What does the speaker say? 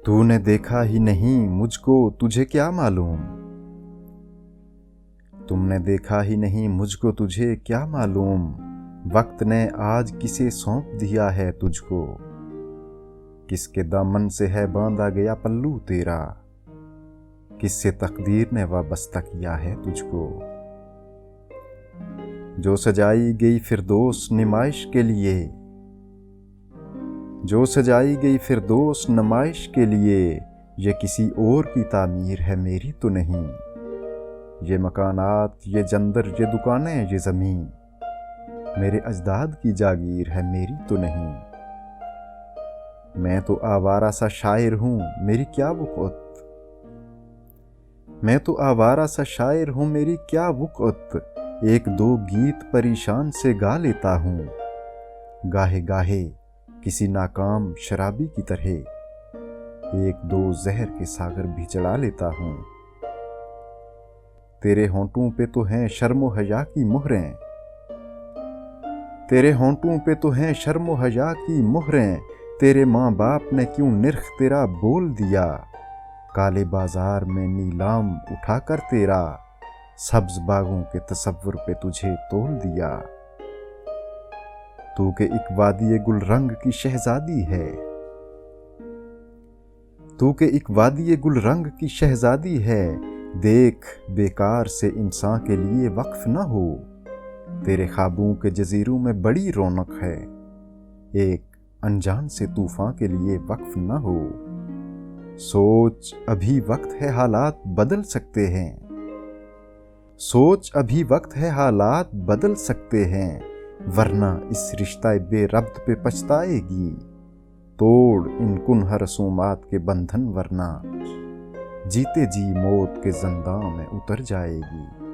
तूने देखा ही नहीं मुझको, तुझे क्या मालूम। तुमने देखा ही नहीं मुझको, तुझे क्या मालूम। वक्त ने आज किसे सौंप दिया है तुझको। किसके दामन से है बांधा गया पल्लू तेरा। किससे तकदीर ने वाबस्ता किया है तुझको। जो सजाई गई फिरदौस नुमाइश के लिए, जो सजाई गई फिरदौस नुमाइश के लिए, ये किसी और की तामीर है मेरी तो नहीं। ये मकानात, ये जंदर, ये दुकानें, ये ज़मीन मेरे अजदाद की जागीर है मेरी तो नहीं। मैं तो आवारा सा शायर हूँ, मेरी क्या वक़्त। मैं तो आवारा सा शायर हूँ, मेरी क्या वक़्त। एक दो गीत परेशान से गा लेता हूँ, गाहे गाहे किसी नाकाम शराबी की तरह। एक दो जहर के सागर भी चढ़ा लेता हूँ। तेरे होंठों पे तो हैं शर्मो हया की मोहरें। तेरे होंठों पे तो हैं शर्मो हया की मोहरें। तेरे माँ बाप ने क्यों निर्ख तेरा बोल दिया। काले बाजार में नीलाम उठाकर तेरा सब्ज बागों के तसव्वुर पे तुझे तोल दिया। तू के एक वादी गुल रंग की शहजादी है। तू के एक वादी गुल रंग की शहजादी है। देख बेकार से इंसान के लिए वक्फ न हो। तेरे ख्वाबों के जजीरों में बड़ी रौनक है। एक अनजान से तूफान के लिए वक्फ न हो। सोच अभी वक्त है, हालात बदल सकते हैं। सोच अभी वक्त है, हालात बदल सकते हैं। वरना इस रिश्ता बेरब्त पे पछताएगी। तोड़ इन कुन्ह रसूमात के बंधन, वरना जीते जी मौत के ज़ंदां में उतर जाएगी।